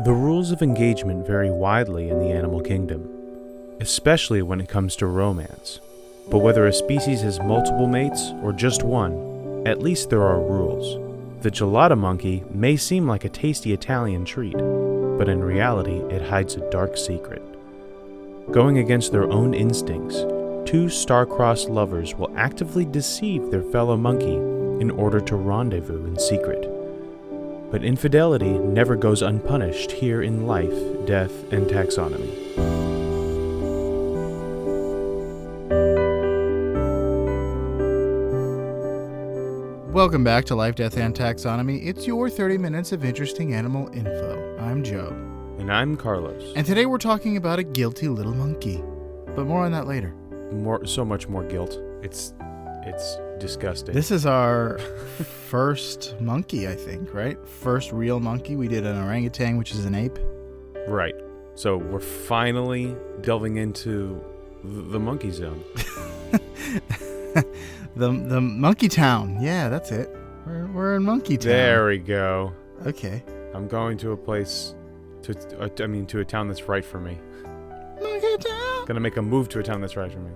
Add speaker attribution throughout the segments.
Speaker 1: The rules of engagement vary widely in the animal kingdom, especially when it comes to romance. But whether a species has multiple mates or just one, at least there are rules. The Gelada monkey may seem like a tasty Italian treat, but in reality it hides a dark secret. Going against their own instincts, two star-crossed lovers will actively deceive their fellow monkey in order to rendezvous in secret. But infidelity never goes unpunished here in Life, Death, and Taxonomy.
Speaker 2: Welcome back to Life, Death, and Taxonomy. It's your 30 minutes of interesting animal info. I'm Joe.
Speaker 1: And I'm Carlos.
Speaker 2: And today we're talking about a guilty little monkey. But more on that later.
Speaker 1: So much more guilt. It's disgusting.
Speaker 2: This is our first monkey, I think, right? First real monkey. We did an orangutan, which is an ape.
Speaker 1: Right. So we're finally delving into the monkey zone.
Speaker 2: The Monkey Town. Yeah, that's it. We're in Monkey Town.
Speaker 1: There we go.
Speaker 2: Okay.
Speaker 1: I'm going to a place, to a town that's right for me.
Speaker 2: Monkey Town.
Speaker 1: Gonna make a move to a town that's right for me.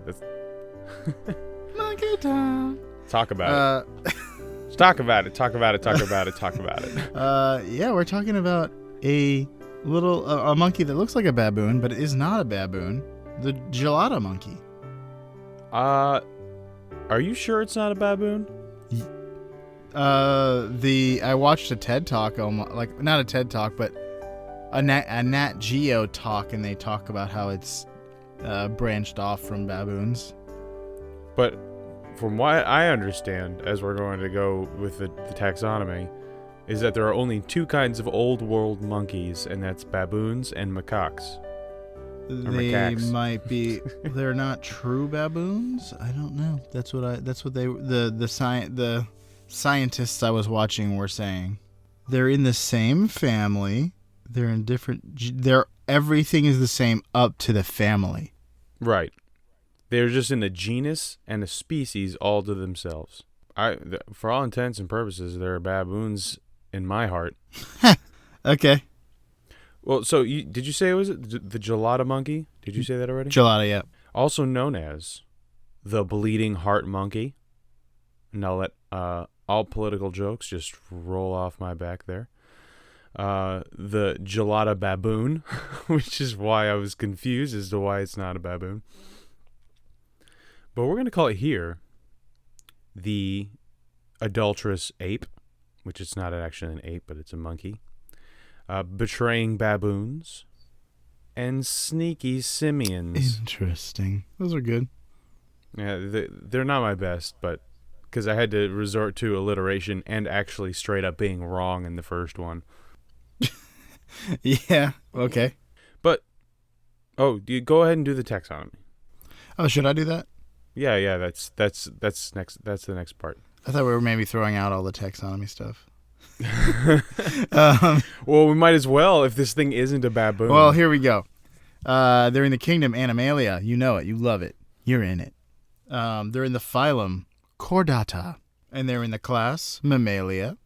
Speaker 2: Monkey Town.
Speaker 1: Talk about it. Talk about it. Talk about it. Talk about it. Talk about it.
Speaker 2: Yeah, we're talking about a monkey that looks like a baboon, but it is not a baboon. The Gelada monkey.
Speaker 1: Are you sure it's not a baboon?
Speaker 2: I watched a TED Talk, like not a TED Talk, but a Nat Geo talk, and they talk about how it's branched off from baboons.
Speaker 1: But from what I understand, as we're going to go with the taxonomy, is that there are only two kinds of old world monkeys, and that's baboons and macaques.
Speaker 2: They
Speaker 1: macaques.
Speaker 2: might be. They're not true baboons. I don't know. That's what the scientists I was watching were saying. They're in the same family. They're in different. Everything is the same up to the family.
Speaker 1: Right. They're just in a genus and a species all to themselves. For all intents and purposes, they're baboons in my heart.
Speaker 2: Okay.
Speaker 1: Well, so did you say it was the Gelada monkey? Did you say that already?
Speaker 2: Gelada, yeah. Also
Speaker 1: known as the bleeding heart monkey. And I'll let all political jokes just roll off my back there. The Gelada baboon, which is why I was confused as to why it's not a baboon. But we're going to call it here the adulterous ape, which is not actually an ape, but it's a monkey. Betraying baboons, and sneaky simians.
Speaker 2: Interesting. Those are good.
Speaker 1: Yeah, they're not my best, but because I had to resort to alliteration and actually straight up being wrong in the first one.
Speaker 2: Yeah. Okay.
Speaker 1: But you go ahead and do the taxonomy.
Speaker 2: Oh, should I do that?
Speaker 1: Yeah. That's next. That's the next part.
Speaker 2: I thought we were maybe throwing out all the taxonomy stuff.
Speaker 1: Well, we might as well if this thing isn't a baboon.
Speaker 2: Well, here we go. They're in the kingdom Animalia. You know it. You love it. You're in it. They're in the phylum Chordata, and they're in the class Mammalia.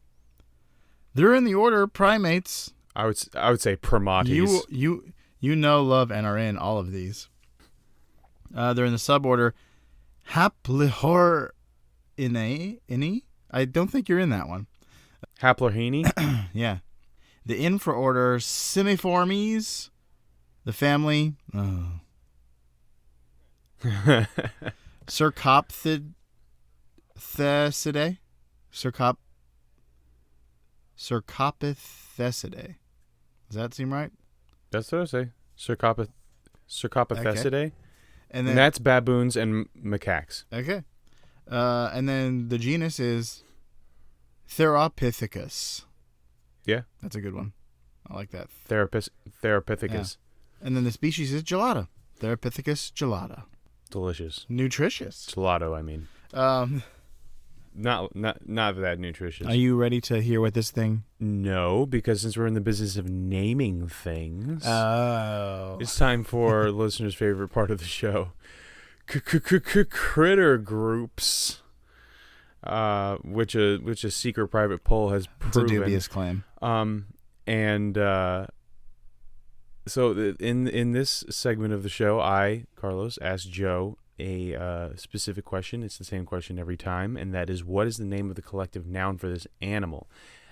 Speaker 2: They're in the order Primates.
Speaker 1: I would say Primates.
Speaker 2: You know, love, and are in all of these. They're in the suborder Haplorhini. I don't think you're in that one.
Speaker 1: Haplorhini?
Speaker 2: Yeah. The infraorder Simiformes. The family. Cercopithecidae. Cercopithecidae. Does that seem right?
Speaker 1: That's what I say. Cercopithecidae.
Speaker 2: Okay. And
Speaker 1: that's baboons and macaques.
Speaker 2: Okay. And then the genus is Theropithecus.
Speaker 1: Yeah.
Speaker 2: That's a good one. I like that.
Speaker 1: Theropithecus.
Speaker 2: Yeah. And then the species is Gelada. Theropithecus gelada.
Speaker 1: Delicious.
Speaker 2: Nutritious.
Speaker 1: Gelato, I mean. Not that nutritious.
Speaker 2: Are you ready to hear what this thing?
Speaker 1: No, because since we're in the business of naming things,
Speaker 2: oh,
Speaker 1: it's time for listeners' favorite part of the show, critter groups, which a secret private poll has proven.
Speaker 2: It's a dubious claim.
Speaker 1: And In this segment of the show, I, Carlos, asked Joe a specific question. It's the same question every time, and that is, what is the name of the collective noun for this animal?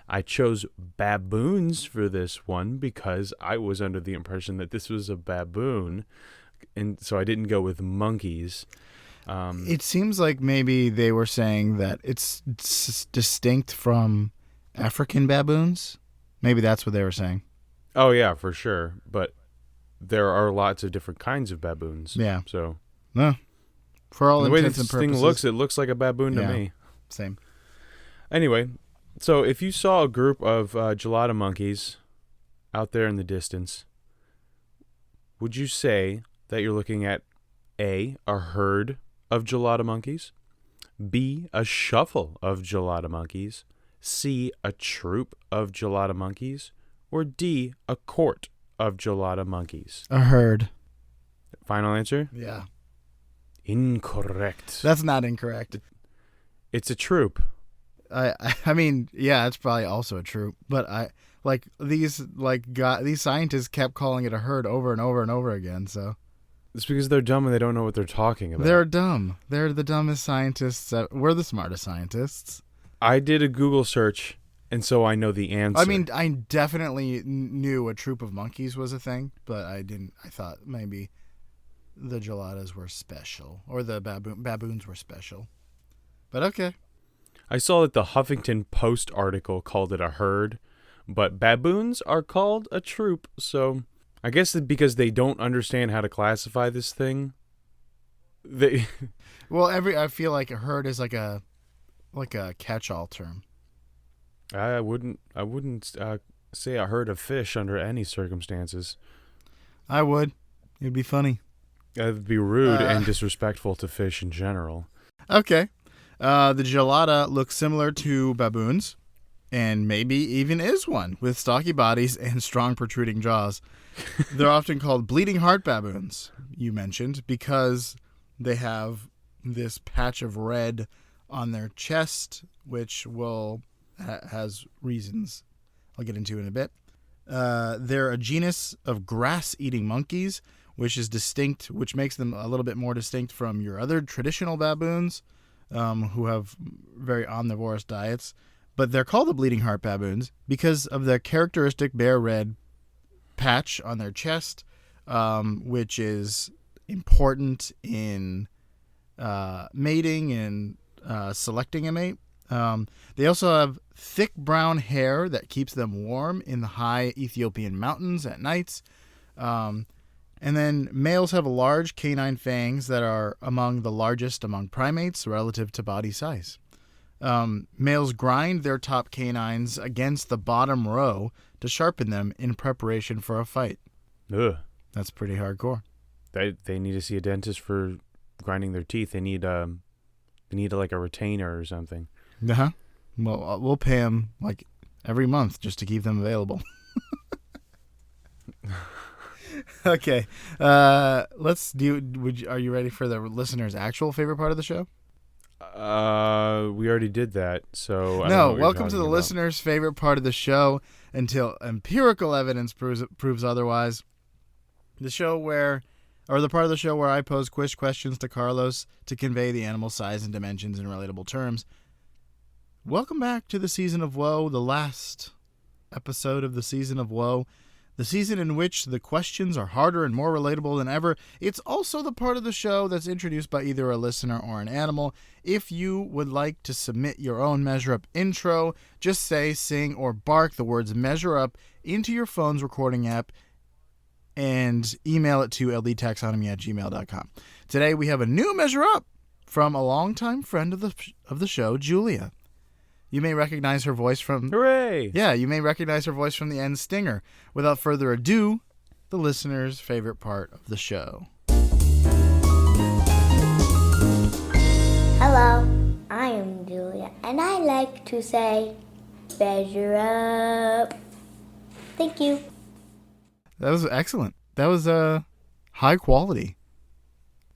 Speaker 1: I chose baboons for this one because I was under the impression that this was a baboon, and so I didn't go with monkeys.
Speaker 2: It seems like maybe they were saying that it's distinct from African baboons. Maybe that's what they were saying.
Speaker 1: Oh, yeah, for sure. But there are lots of different kinds of baboons.
Speaker 2: Yeah.
Speaker 1: So,
Speaker 2: no, for all
Speaker 1: the way
Speaker 2: intents
Speaker 1: this
Speaker 2: and purposes,
Speaker 1: thing looks, it looks like a baboon to me.
Speaker 2: Same.
Speaker 1: Anyway, so if you saw a group of Gelada monkeys out there in the distance, would you say that you're looking at A, a herd of Gelada monkeys, B, a shuffle of Gelada monkeys, C, a troop of Gelada monkeys, or D, a court of Gelada monkeys?
Speaker 2: A herd.
Speaker 1: Final answer?
Speaker 2: Yeah.
Speaker 1: Incorrect.
Speaker 2: That's not incorrect.
Speaker 1: It's a troop.
Speaker 2: I mean, yeah, it's probably also a troop, but these scientists kept calling it a herd over and over and over again, so.
Speaker 1: It's because they're dumb and they don't know what they're talking about.
Speaker 2: They're dumb. They're the dumbest scientists. We're the smartest scientists.
Speaker 1: I did a Google search, and so I know the answer.
Speaker 2: I mean, I definitely knew a troop of monkeys was a thing, but I didn't. I thought maybe the geladas were special, or the baboons were special. But okay.
Speaker 1: I saw that the Huffington Post article called it a herd, but baboons are called a troop, so I guess it's because they don't understand how to classify this thing.
Speaker 2: Well, I feel like a herd is like a catch-all term.
Speaker 1: I wouldn't say a herd of fish under any circumstances.
Speaker 2: I would. It'd be funny.
Speaker 1: That'd be rude and disrespectful to fish in general.
Speaker 2: Okay. The gelada looks similar to baboons, and maybe even is one, with stocky bodies and strong protruding jaws. They're often called bleeding heart baboons, you mentioned, because they have this patch of red on their chest, which has reasons I'll get into in a bit. They're a genus of grass-eating monkeys, which makes them a little bit more distinct from your other traditional baboons, who have very omnivorous diets. But they're called the bleeding heart baboons because of their characteristic bare red patch on their chest, which is important in mating and selecting a mate. They also have thick brown hair that keeps them warm in the high Ethiopian mountains at nights. And then males have large canine fangs that are among the largest among primates relative to body size. Males grind their top canines against the bottom row to sharpen them in preparation for a fight.
Speaker 1: Ugh.
Speaker 2: That's pretty hardcore.
Speaker 1: They need to see a dentist for grinding their teeth. They need like a retainer or something.
Speaker 2: Uh-huh. Well, we'll pay them like every month just to keep them available. Okay. Are you ready for the listener's actual favorite part of the show?
Speaker 1: We already did that, so I don't know
Speaker 2: No,
Speaker 1: what you're
Speaker 2: welcome to the
Speaker 1: talking about.
Speaker 2: listener's favorite part of the show until empirical evidence proves otherwise. The part of the show where I pose quiz questions to Carlos to convey the animal's size and dimensions in relatable terms. Welcome back to the Season of Woe, the last episode of the Season of Woe. The season in which the questions are harder and more relatable than ever. It's also the part of the show that's introduced by either a listener or an animal. If you would like to submit your own Measure Up intro, just say, sing, or bark the words Measure Up into your phone's recording app and email it to ldtaxonomy@gmail.com. Today we have a new Measure Up from a longtime friend of the show, Julia. You may recognize her voice from...
Speaker 1: Hooray!
Speaker 2: Yeah, you may recognize her voice from the end stinger. Without further ado, the listener's favorite part of the show.
Speaker 3: Hello, I am Julia, and I like to say, measure up. Thank you.
Speaker 2: That was excellent. That was high quality,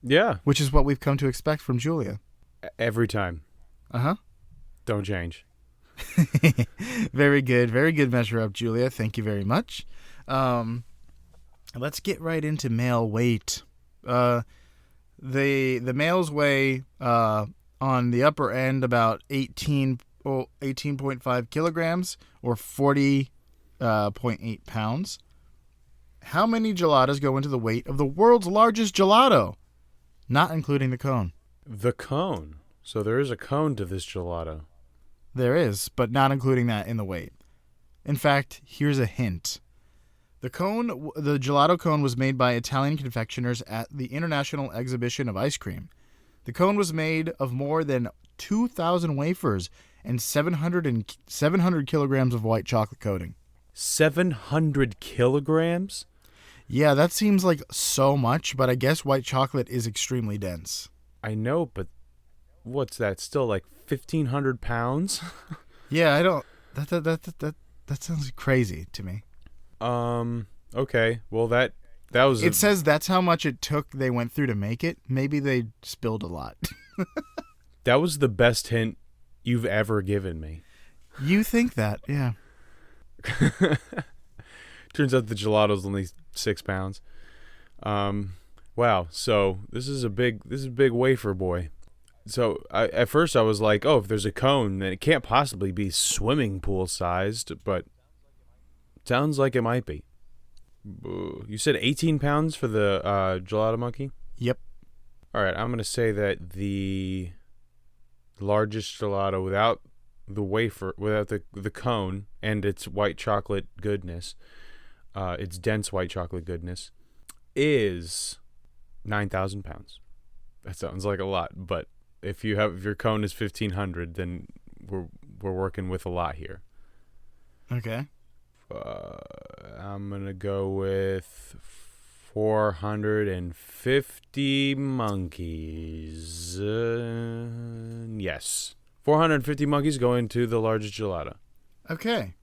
Speaker 1: Yeah,
Speaker 2: which is what we've come to expect from Julia.
Speaker 1: every time.
Speaker 2: Uh-huh.
Speaker 1: Don't change.
Speaker 2: Very good. Very good Measure Up, Julia. Thank you very much. Let's get right into male weight. The males weigh on the upper end about 18.5 kilograms or 40.8 pounds. How many gelatos go into the weight of the world's largest gelato? Not including the cone.
Speaker 1: The cone. So there is a cone to this gelato.
Speaker 2: There is, but not including that in the weight. In fact, here's a hint. The gelato cone was made by Italian confectioners at the International Exhibition of Ice Cream. The cone was made of more than 2,000 wafers and 700 kilograms of white chocolate coating.
Speaker 1: 700 kilograms?
Speaker 2: Yeah, that seems like so much, but I guess white chocolate is extremely dense.
Speaker 1: I know, but what's that? Still like 1,500 pounds?
Speaker 2: Yeah, I don't. That sounds crazy to me.
Speaker 1: Okay. Well, that was.
Speaker 2: It says that's how much it took. They went through to make it. Maybe they spilled a lot.
Speaker 1: That was the best hint you've ever given me.
Speaker 2: You think that? Yeah.
Speaker 1: Turns out the gelato's only 6 pounds. Wow. So this is a big wafer boy. So at first I was like, oh, if there's a cone, then it can't possibly be swimming pool sized, but sounds like it might be. You said 18 pounds for the Gelada Monkey?
Speaker 2: Yep.
Speaker 1: All right, I'm going to say that the largest gelato without the wafer, without the cone and its white chocolate goodness, its dense white chocolate goodness, is 9,000 pounds. That sounds like a lot, but if your cone is 1,500, then we're working with a lot here.
Speaker 2: Okay.
Speaker 1: I'm gonna go with 450 monkeys. Yes, 450 monkeys go into the largest gelato.
Speaker 2: Okay.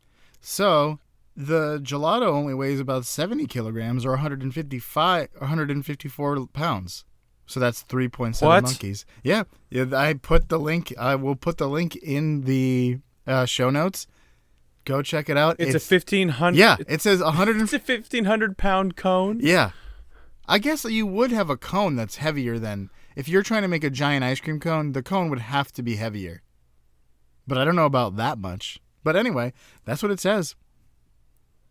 Speaker 2: So the gelato only weighs about 70 kilograms or 154 pounds. So that's 3.7 monkeys. Yeah, I put the link. I will put the link in the show notes. Go check it out.
Speaker 1: It's a 1,500.
Speaker 2: Yeah, it says 100.
Speaker 1: It's a 1,500 pound cone.
Speaker 2: Yeah, I guess you would have a cone that's heavier than if you're trying to make a giant ice cream cone. The cone would have to be heavier. But I don't know about that much. But anyway, that's what it says.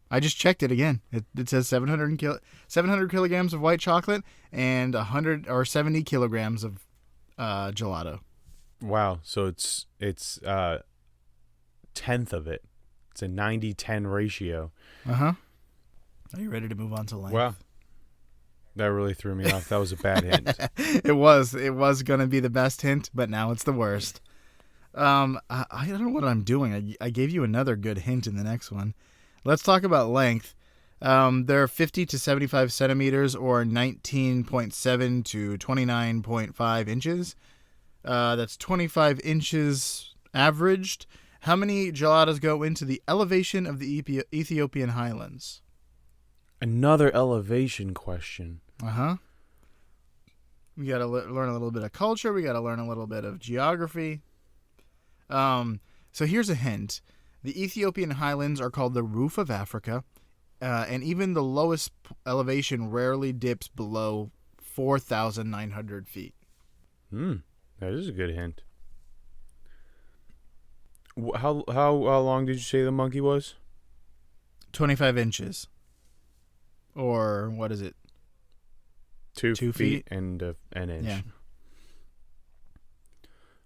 Speaker 2: I just checked it again. It says 700 kilograms of white chocolate and 170 kilograms of gelato.
Speaker 1: Wow. So it's tenth of it. It's a 90-10 ratio.
Speaker 2: Uh-huh. Are you ready to move on to length?
Speaker 1: Wow. That really threw me off. That was a bad hint.
Speaker 2: It was going to be the best hint, but now it's the worst. I don't know what I'm doing. I gave you another good hint in the next one. Let's talk about length. They're 50 to 75 centimeters or 19.7 to 29.5 inches. That's 25 inches averaged. How many gelatos go into the elevation of the Ethiopian highlands?
Speaker 1: Another elevation question.
Speaker 2: Uh-huh. We got to learn a little bit of culture. We got to learn a little bit of geography. So here's a hint. The Ethiopian highlands are called the roof of Africa, and even the lowest elevation rarely dips below 4,900 feet.
Speaker 1: That is a good hint. How long did you say the monkey was?
Speaker 2: 25 inches. Or what is it?
Speaker 1: 2
Speaker 2: 2
Speaker 1: feet and an inch.
Speaker 2: Yeah.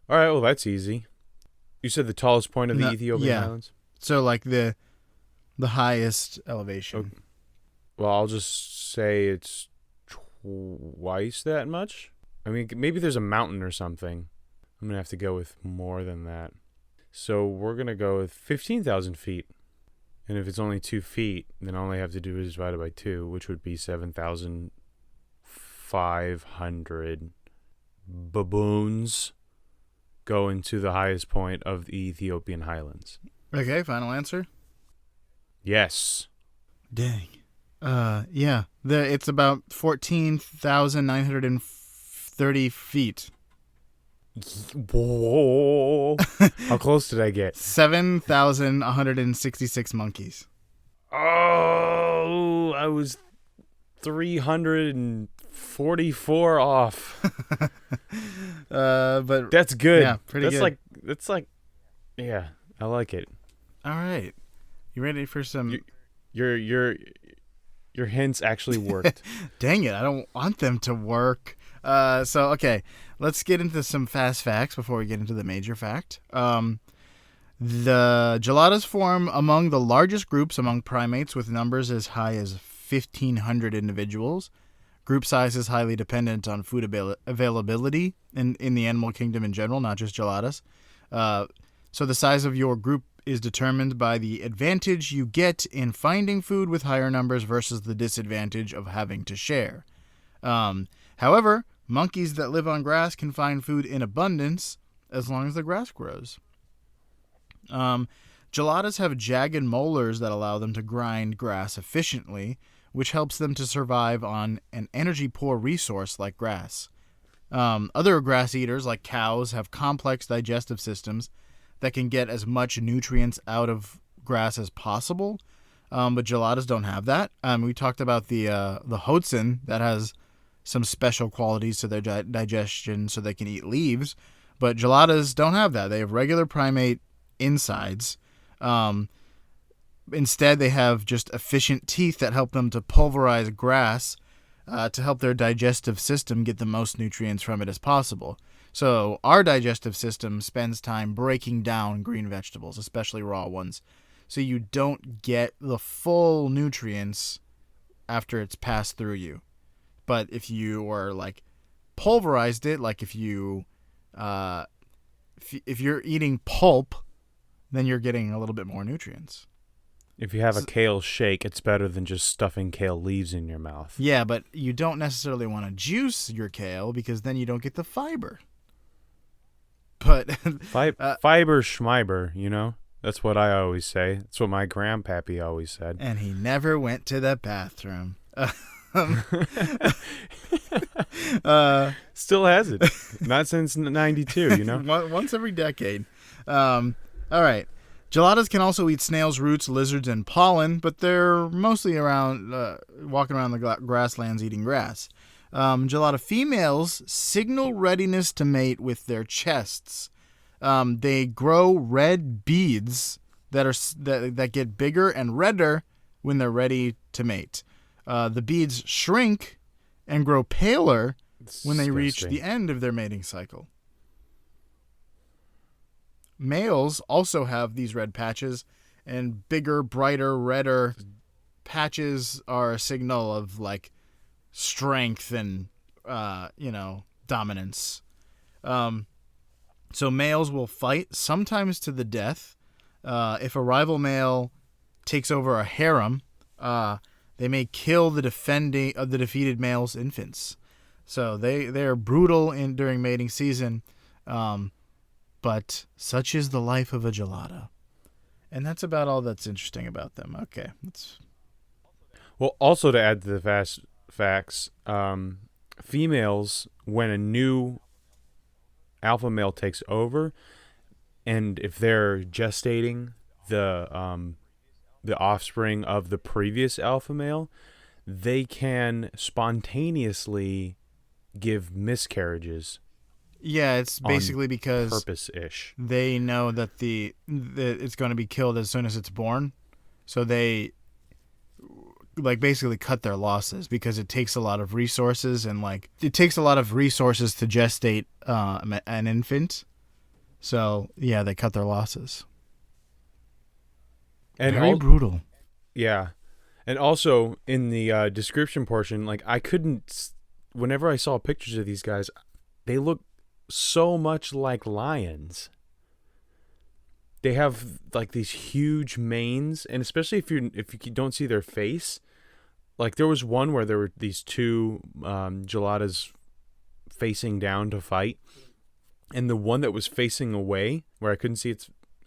Speaker 1: All right, well, that's easy. You said the tallest point of the Ethiopian Highlands?
Speaker 2: So like the highest elevation.
Speaker 1: Okay. Well, I'll just say it's twice that much. I mean, maybe there's a mountain or something. I'm going to have to go with more than that. So we're going to go with 15,000 feet. And if it's only 2 feet, then all I have to do is divide it by 2, which would be 7,500 baboons going to the highest point of the Ethiopian highlands.
Speaker 2: Okay, final answer?
Speaker 1: Yes.
Speaker 2: Dang. Yeah. It's about 14,930 feet.
Speaker 1: Whoa. How close did I get?
Speaker 2: 7,166 monkeys.
Speaker 1: Oh, I was 344 off.
Speaker 2: But
Speaker 1: That's good.
Speaker 2: Yeah, pretty good.
Speaker 1: That's like, yeah, I like it.
Speaker 2: All right, you ready for some?
Speaker 1: Your hints actually worked.
Speaker 2: Dang it, I don't want them to work. Okay, let's get into some fast facts before we get into the major fact. The geladas form among the largest groups among primates, with numbers as high as 1,500 individuals. Group size is highly dependent on food availability in the animal kingdom in general, not just geladas. So the size of your group is determined by the advantage you get in finding food with higher numbers versus the disadvantage of having to share. However, monkeys that live on grass can find food in abundance as long as the grass grows. Geladas have jagged molars that allow them to grind grass efficiently, which helps them to survive on an energy-poor resource like grass. Other grass eaters, like cows, have complex digestive systems that can get as much nutrients out of grass as possible, but geladas don't have that. We talked about the Hodson that has some special qualities to their digestion so they can eat leaves, but geladas don't have that. They have regular primate insides. Instead, they have just efficient teeth that help them to pulverize grass to help their digestive system get the most nutrients from it as possible. So our digestive system spends time breaking down green vegetables, especially raw ones, so you don't get the full nutrients after it's passed through you. But if you are like pulverized it, like if you're eating pulp, then you're getting a little bit more nutrients.
Speaker 1: If you have a kale shake, it's better than just stuffing kale leaves in your mouth.
Speaker 2: Yeah, but you don't necessarily want to juice your kale because then you don't get the fiber. But
Speaker 1: fiber schmiber, you know? That's what I always say. That's what my grandpappy always said.
Speaker 2: And he never went to the bathroom.
Speaker 1: Still hasn't. Not since 92, you know?
Speaker 2: Once every decade. All right. Geladas can also eat snails, roots, lizards, and pollen, but they're mostly around walking around the grasslands eating grass. Gelada females signal readiness to mate with their chests. They grow red beads that get bigger and redder when they're ready to mate. The beads shrink and grow paler when they reach the end of their mating cycle. Males also have these red patches, and bigger, brighter, redder patches are a signal of like strength and dominance. So males will fight, sometimes to the death. If a rival male takes over a harem, they may kill the defeated male's infants. So they are brutal during mating season. But such is the life of a gelada. And that's about all that's interesting about them. Okay.
Speaker 1: Well, also to add to the facts, females, when a new alpha male takes over, and if they're gestating the offspring of the previous alpha male, they can spontaneously give miscarriages.
Speaker 2: Yeah, it's basically because
Speaker 1: purpose-ish.
Speaker 2: They know that it's going to be killed as soon as it's born, so they basically cut their losses because it takes a lot of resources to gestate an infant. So yeah, they cut their losses.
Speaker 1: And
Speaker 2: very brutal.
Speaker 1: Yeah, and also in the description portion, I couldn't. Whenever I saw pictures of these guys, they look so much like lions. They have these huge manes, and especially if you don't see their face, there was one where there were these two geladas facing down to fight, and the one that was facing away, where I couldn't see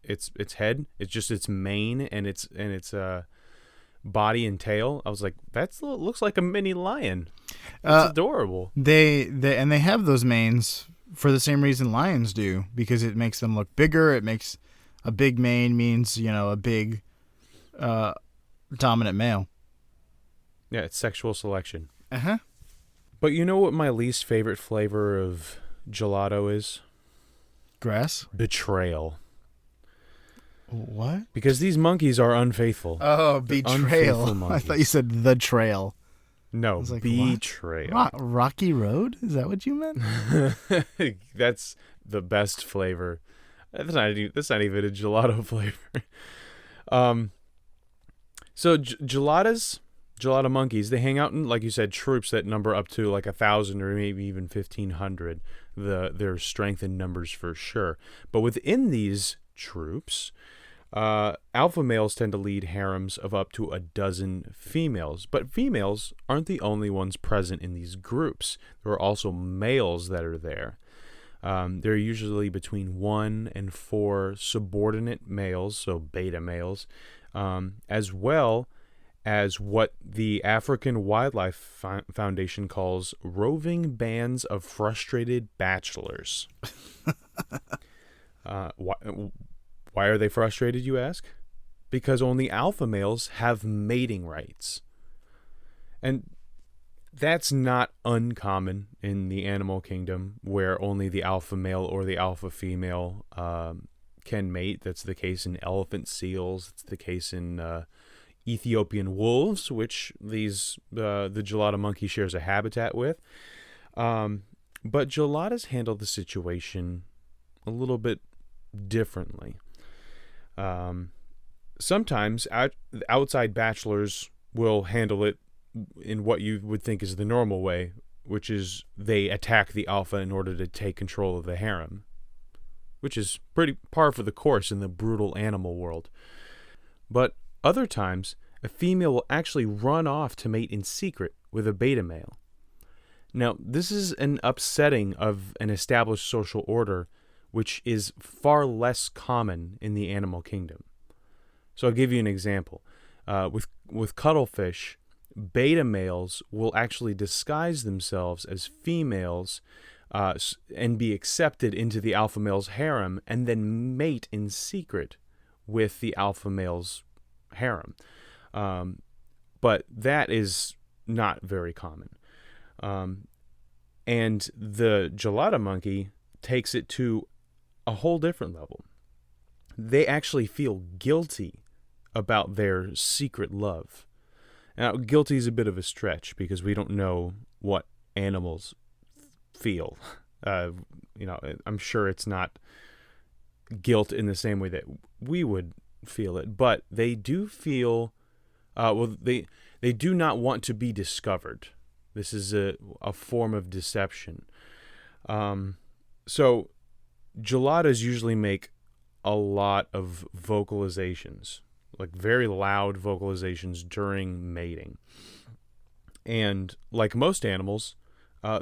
Speaker 1: its head, it's just its mane and its body and tail. I was like, that looks like a mini lion. It's adorable.
Speaker 2: They have those manes for the same reason lions do, because it makes them look bigger. It makes a big mane means, a big dominant male.
Speaker 1: Yeah, it's sexual selection.
Speaker 2: Uh-huh.
Speaker 1: But you know what my least favorite flavor of gelato is?
Speaker 2: Grass?
Speaker 1: Betrayal.
Speaker 2: What?
Speaker 1: Because these monkeys are unfaithful.
Speaker 2: Oh,
Speaker 1: They're
Speaker 2: betrayal.
Speaker 1: unfaithful
Speaker 2: I thought you
Speaker 1: monkeys.
Speaker 2: said the trail.
Speaker 1: No,
Speaker 2: I was like,
Speaker 1: betrayal.
Speaker 2: Rocky Road? Is that what you meant?
Speaker 1: That's the best flavor. That's not even a gelato flavor. So Gelada monkeys, they hang out in, like you said, troops that number up to like 1,000 or maybe even 1,500. Their strength in numbers for sure. But within these troops, alpha males tend to lead harems of up to a dozen females. But females aren't the only ones present in these groups. There are also males that are there. There are usually between 1 and 4 subordinate males, so beta males, as well as what the African Wildlife Foundation calls roving bands of frustrated bachelors. Why are they frustrated, you ask? Because only alpha males have mating rights. And that's not uncommon in the animal kingdom, where only the alpha male or the alpha female can mate. That's the case in elephant seals. It's the case in Ethiopian wolves, which the Gelada monkey shares a habitat with. But geladas handle the situation a little bit differently. Sometimes outside bachelors will handle it in what you would think is the normal way, which is they attack the alpha in order to take control of the harem, which is pretty par for the course in the brutal animal world. But other times, a female will actually run off to mate in secret with a beta male. Now, this is an upsetting of an established social order, which is far less common in the animal kingdom. So I'll give you an example. With cuttlefish, beta males will actually disguise themselves as females and be accepted into the alpha male's harem and then mate in secret with the alpha male's harem. But that is not very common. And the Gelada monkey takes it to a whole different level. They actually feel guilty about their secret love. Now, guilty is a bit of a stretch because we don't know what animals feel. I'm sure it's not guilt in the same way that we would feel it, but they do feel, they do not want to be discovered. This is a form of deception. So geladas usually make a lot of vocalizations, like very loud vocalizations during mating. And like most animals,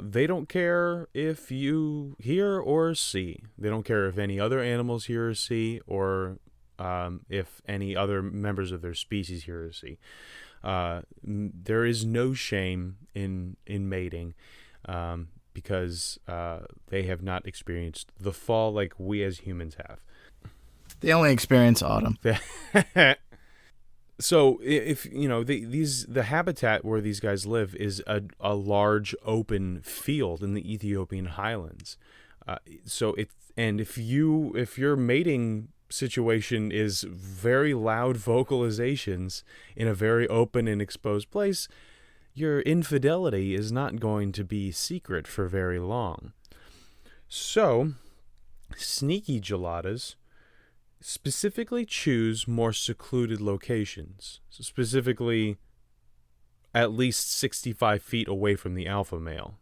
Speaker 1: they don't care if you hear or see. They don't care if any other animals hear or see, or if any other members of their species hear or see. There is no shame in mating because they have not experienced the fall like we as humans have.
Speaker 2: They only experience autumn.
Speaker 1: So if the habitat where these guys live is a large open field in the Ethiopian highlands. If your mating situation is very loud vocalizations in a very open and exposed place, your infidelity is not going to be secret for very long. So sneaky geladas specifically choose more secluded locations, so specifically at least 65 feet away from the alpha male,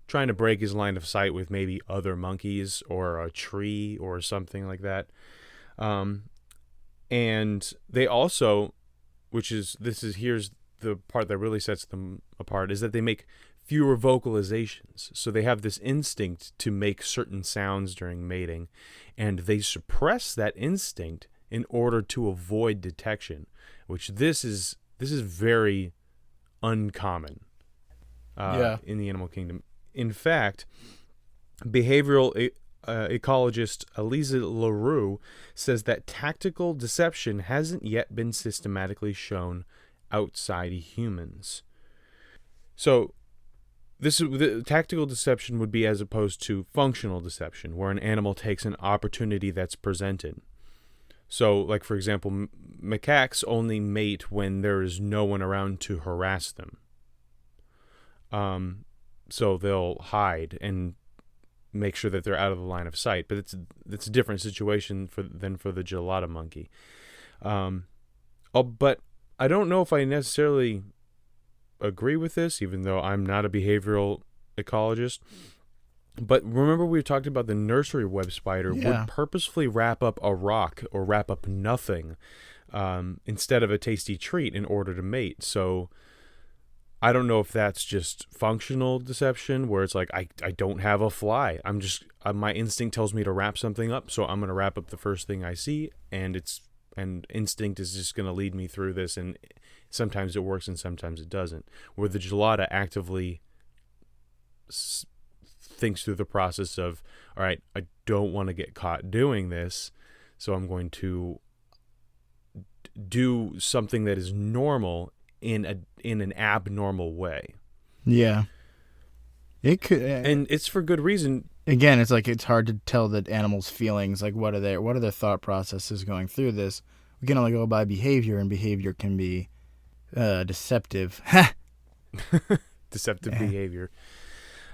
Speaker 1: trying to break his line of sight with maybe other monkeys or a tree or something like that. And they also, here's the part that really sets them apart, is that they make fewer vocalizations. So they have this instinct to make certain sounds during mating, and they suppress that instinct in order to avoid detection, which this is very uncommon in the animal kingdom. In fact, behavioral ecologist Elisa LaRue says that tactical deception hasn't yet been systematically shown outside humans. So the tactical deception would be as opposed to functional deception, where an animal takes an opportunity that's presented. So, like, for example, macaques only mate when there is no one around to harass them. So they'll hide and make sure that they're out of the line of sight. But it's a different situation than for the Gelada monkey. But I don't know if I necessarily agree with this, even though I'm not a behavioral ecologist. But remember we talked about the nursery web spider would purposefully wrap up a rock or wrap up nothing instead of a tasty treat in order to mate. So I don't know if that's just functional deception, where it's like I don't have a fly. I'm just my instinct tells me to wrap something up, so I'm going to wrap up the first thing I see, and instinct is just going to lead me through this, and sometimes it works and sometimes it doesn't. Where the gelada actively thinks through the process of, all right, I don't want to get caught doing this, so I'm going to do something that is normal in an abnormal way.
Speaker 2: Yeah. It could,
Speaker 1: and it's for good reason.
Speaker 2: Again, it's like it's hard to tell the animals' feelings. Like, what are their thought processes going through this? We can only go by behavior, and behavior can be deceptive.
Speaker 1: Deceptive behavior.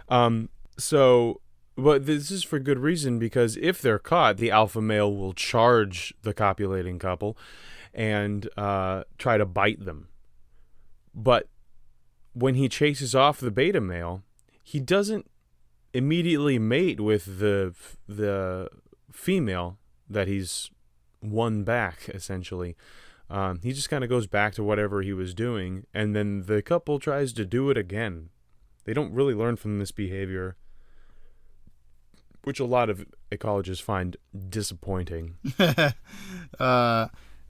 Speaker 1: But this is for good reason, because if they're caught, the alpha male will charge the copulating couple and try to bite them. But when he chases off the beta male, he doesn't immediately mate with the female that he's won back, essentially. He just kind of goes back to whatever he was doing, and then the couple tries to do it again. They don't really learn from this behavior, which a lot of ecologists find disappointing.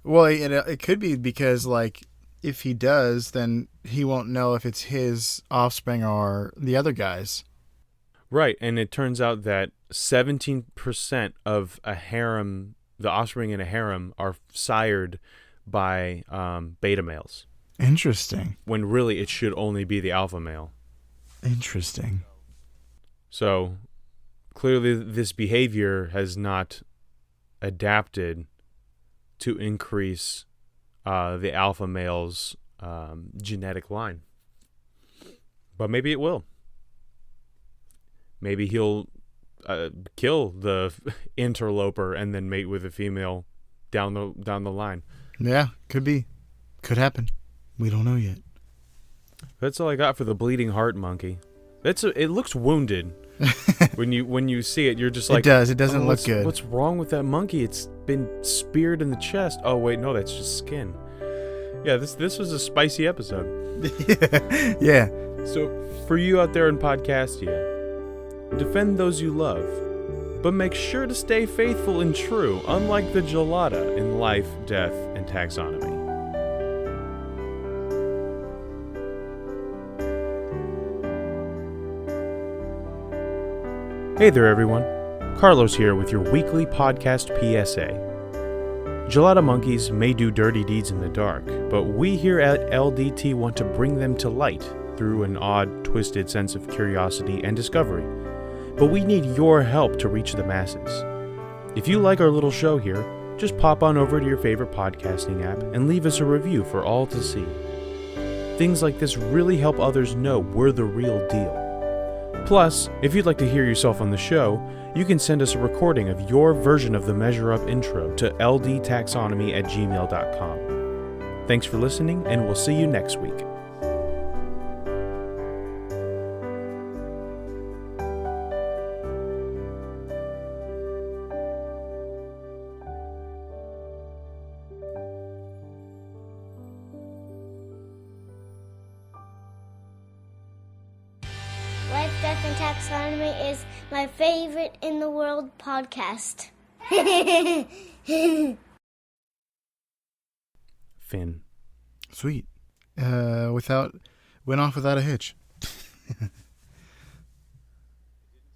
Speaker 2: Well, it could be because, like, if he does, then he won't know if it's his offspring or the other guy's.
Speaker 1: Right, and it turns out that 17% of a harem, the offspring in a harem, are sired by beta males.
Speaker 2: Interesting.
Speaker 1: When really it should only be the alpha male.
Speaker 2: Interesting.
Speaker 1: So clearly this behavior has not adapted to increase the alpha male's genetic line. But maybe it will. Maybe he'll kill the interloper and then mate with a female down the line.
Speaker 2: Yeah, could be. Could happen. We don't know yet.
Speaker 1: That's all I got for the bleeding heart monkey. It looks wounded. when you see it, you're just like,
Speaker 2: it does. It doesn't look good.
Speaker 1: What's wrong with that monkey? It's been speared in the chest. Oh wait, no, that's just skin. Yeah, this was a spicy episode.
Speaker 2: Yeah.
Speaker 1: So for you out there in Podcastia, defend those you love, but make sure to stay faithful and true, unlike the gelada in life, death, and taxonomy. Hey there, everyone. Carlos here with your weekly podcast PSA. Gelada monkeys may do dirty deeds in the dark, but we here at LDT want to bring them to light through an odd, twisted sense of curiosity and discovery. But we need your help to reach the masses. If you like our little show here, just pop on over to your favorite podcasting app and leave us a review for all to see. Things like this really help others know we're the real deal. Plus, if you'd like to hear yourself on the show, you can send us a recording of your version of the Measure Up intro to ldtaxonomy@gmail.com. Thanks for listening, and we'll see you next week.
Speaker 3: Life, Death, and Taxonomy is my favorite in the world podcast.
Speaker 1: Finn.
Speaker 2: Sweet. Went off without a hitch.